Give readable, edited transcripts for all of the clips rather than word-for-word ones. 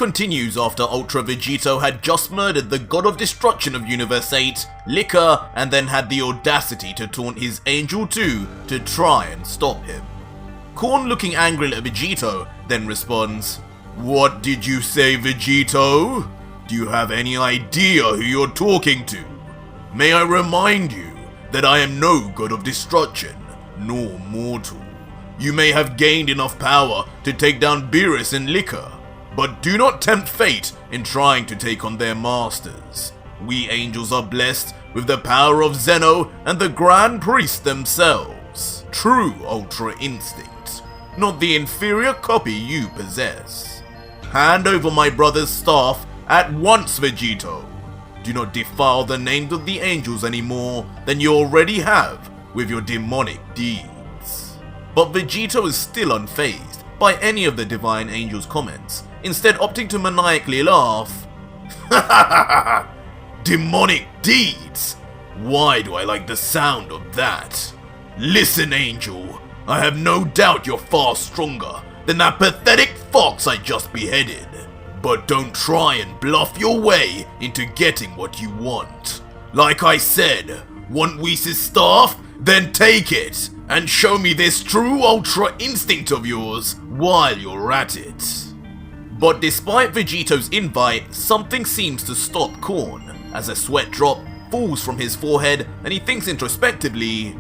continues after Ultra Vegito had just murdered the god of destruction of Universe 8, Licker, and then had the audacity to taunt his Angel 2 to try and stop him. Korn, looking angry at Vegito, then responds, "What did you say, Vegito? Do you have any idea who you're talking to? May I remind you that I am no god of destruction, nor mortal. You may have gained enough power to take down Beerus and Licker, but do not tempt fate in trying to take on their masters. We angels are blessed with the power of Zeno and the Grand Priest themselves. True Ultra Instinct, not the inferior copy you possess. Hand over my brother's staff at once, Vegito. Do not defile the names of the angels any more than you already have with your demonic deeds." But Vegito is still unfazed by any of the divine angels' comments, instead opting to maniacally laugh. "Demonic deeds? Why do I like the sound of that? Listen, Angel, I have no doubt you're far stronger than that pathetic fox I just beheaded. But don't try and bluff your way into getting what you want. Like I said, want Whis' staff? Then take it, and show me this true Ultra Instinct of yours while you're at it." But despite Vegito's invite, something seems to stop Korn, as a sweat drop falls from his forehead and he thinks introspectively,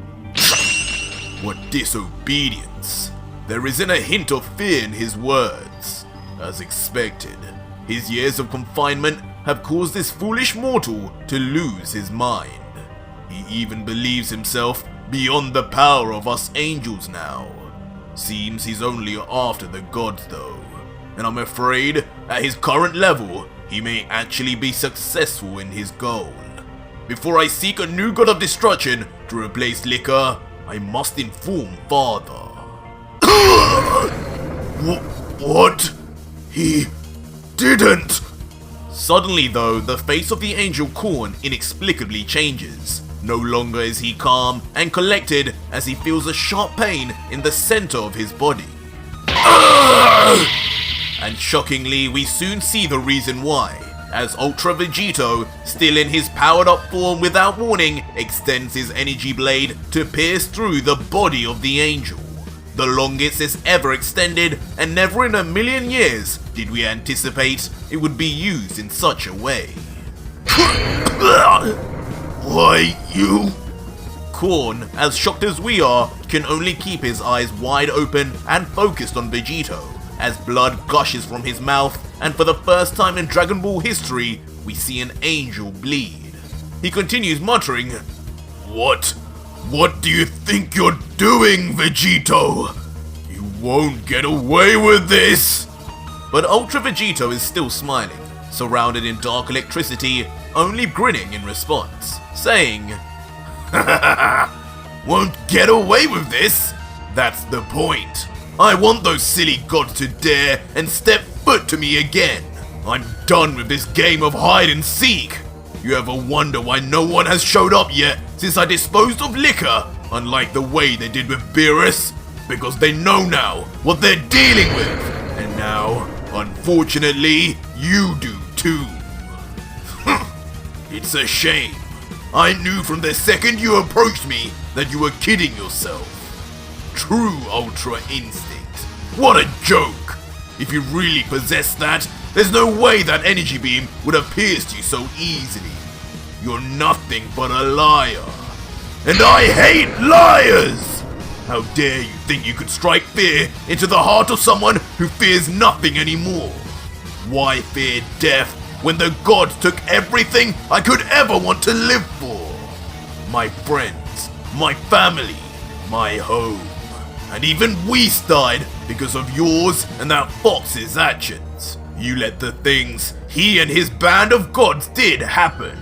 "What disobedience. There isn't a hint of fear in his words. As expected, his years of confinement have caused this foolish mortal to lose his mind. He even believes himself beyond the power of us angels now. Seems he's only after the gods though, and I'm afraid at his current level, he may actually be successful in his goal. Before I seek a new god of destruction to replace Licker, I must inform Father." What? He didn't. Suddenly though, the face of the angel Korn inexplicably changes. No longer is he calm and collected as he feels a sharp pain in the center of his body. And shockingly, we soon see the reason why, as Ultra Vegito, still in his powered up form without warning, extends his energy blade to pierce through the body of the angel. The longest it's ever extended, and never in a million years did we anticipate it would be used in such a way. "Why, you?" Korn, as shocked as we are, can only keep his eyes wide open and focused on Vegito, as blood gushes from his mouth, and for the first time in Dragon Ball history, we see an angel bleed. He continues muttering, What do you think you're doing, Vegito? You won't get away with this!" But Ultra Vegito is still smiling, surrounded in dark electricity, only grinning in response, saying, "Won't get away with this? That's the point. I want those silly gods to dare and step foot to me again. I'm done with this game of hide and seek. You ever wonder why no one has showed up yet since I disposed of Licker, unlike the way they did with Beerus? Because they know now what they're dealing with, and now, unfortunately, you do too. It's a shame. I knew from the second you approached me that you were kidding yourself. True Ultra Instinct. What a joke! If you really possess that, there's no way that energy beam would have pierced you so easily. You're nothing but a liar. And I hate liars! How dare you think you could strike fear into the heart of someone who fears nothing anymore? Why fear death when the gods took everything I could ever want to live for? My friends, my family, my home. And even Whis died because of yours and that fox's actions. You let the things he and his band of gods did happen,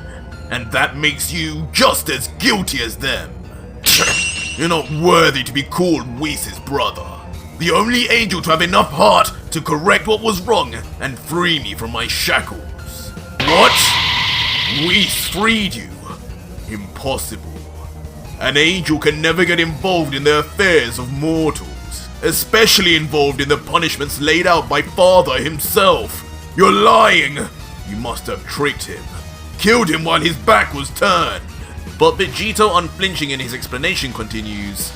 and that makes you just as guilty as them. You're not worthy to be called Whis' brother. The only angel to have enough heart to correct what was wrong and free me from my shackles. What? Whis freed you? Impossible. An angel can never get involved in the affairs of mortals, especially involved in the punishments laid out by Father himself. You're lying! You must have tricked him. Killed him while his back was turned. But Vegito, unflinching in his explanation, continues.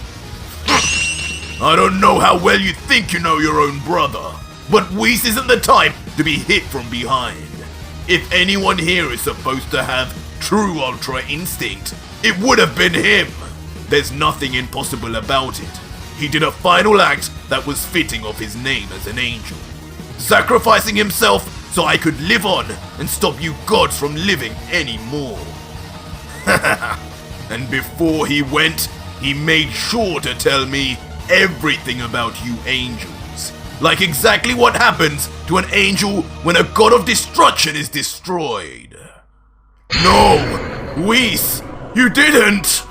I don't know how well you think you know your own brother, but Whis isn't the type to be hit from behind. If anyone here is supposed to have true Ultra Instinct, it would have been him. There's nothing impossible about it. He did a final act that was fitting of his name as an angel, sacrificing himself so I could live on and stop you gods from living anymore. And before he went, he made sure to tell me everything about you angels. Like exactly what happens to an angel when a god of destruction is destroyed. No! Whis! You didn't!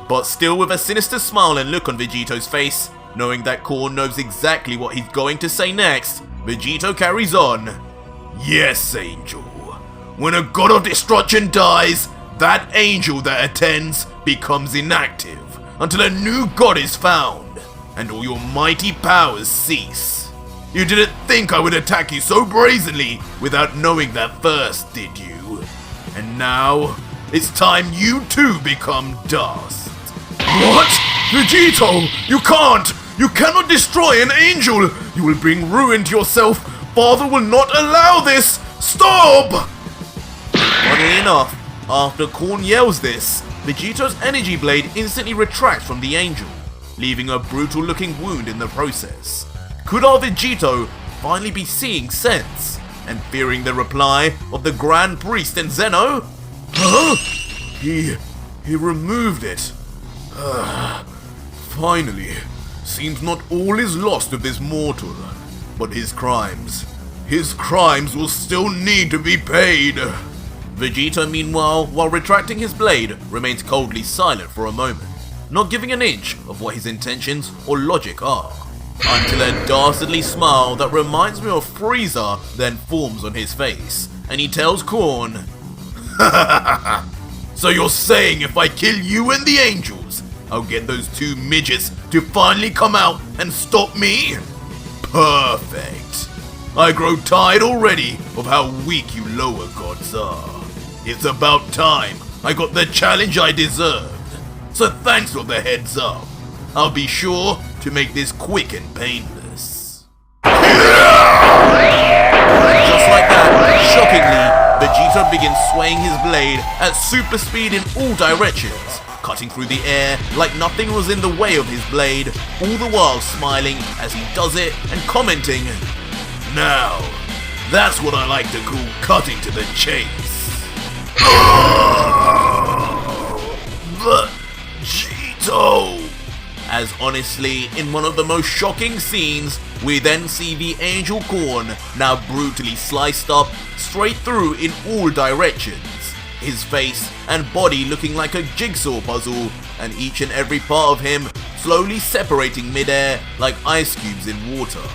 But still with a sinister smile and look on Vegito's face, knowing that Korn knows exactly what he's going to say next, Vegito carries on. Yes, angel. When a god of destruction dies, that angel that attends becomes inactive until a new god is found, and all your mighty powers cease. You didn't think I would attack you so brazenly without knowing that first, did you? And now, it's time you too become dust. What? Vegito! You can't! You cannot destroy an angel! You will bring ruin to yourself! Father will not allow this! Stop! Funnily enough, after Korn yells this, Vegito's energy blade instantly retracts from the angel, leaving a brutal looking wound in the process. Could our Vegito finally be seeing sense and fearing the reply of the Grand Priest and Zeno? Huh? He removed it. Finally. Seems not all is lost with this mortal, but his crimes will still need to be paid. Vegito, meanwhile, while retracting his blade, remains coldly silent for a moment, not giving an inch of what his intentions or logic are, until a dastardly smile that reminds me of Frieza then forms on his face, and he tells Korn, So you're saying if I kill you and the angels, I'll get those two midgets to finally come out and stop me? Perfect. I grow tired already of how weak you lower gods are. It's about time I got the challenge I deserved. So thanks for the heads up. I'll be sure to make this quick and painless. Just like that, shockingly, Vegito begins swaying his blade at super speed in all directions, cutting through the air like nothing was in the way of his blade, all the while smiling as he does it and commenting, Now, that's what I like to call cutting to the chase. Vegito! As honestly, in one of the most shocking scenes, we then see the angel Korn now brutally sliced up straight through in all directions, his face and body looking like a jigsaw puzzle, and each and every part of him slowly separating midair like ice cubes in water.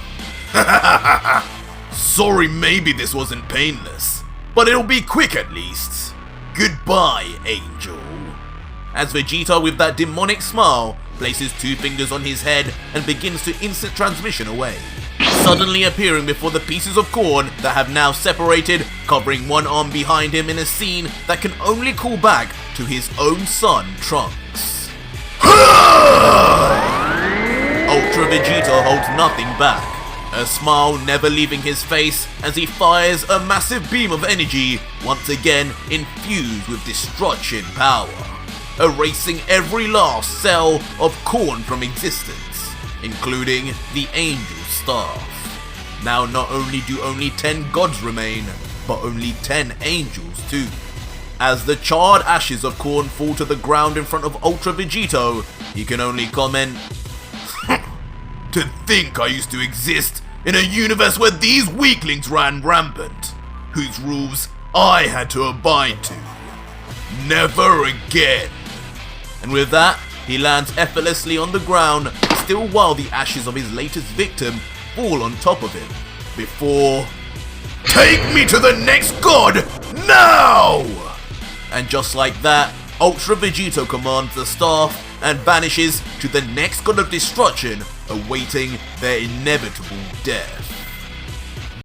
Sorry, maybe this wasn't painless, but it'll be quick at least. Goodbye, angel. As Vegeta, with that demonic smile, places two fingers on his head and begins to instant transmission away, suddenly appearing before the pieces of Korn that have now separated, covering one arm behind him in a scene that can only call back to his own son, Trunks. Ultra Vegeta holds nothing back, a smile never leaving his face as he fires a massive beam of energy, once again infused with destruction power, erasing every last cell of Korn from existence, including the angel staff. Now not only do only 10 gods remain, but only 10 angels too. As the charred ashes of Korn fall to the ground in front of Ultra Vegito, he can only comment, To think I used to exist in a universe where these weaklings ran rampant, whose rules I had to abide to. Never again. And with that, he lands effortlessly on the ground, still while the ashes of his latest victim fall on top of him, before... Take me to the next god, now! And just like that, Ultra Vegito commands the staff and vanishes to the next god of destruction, awaiting their inevitable death.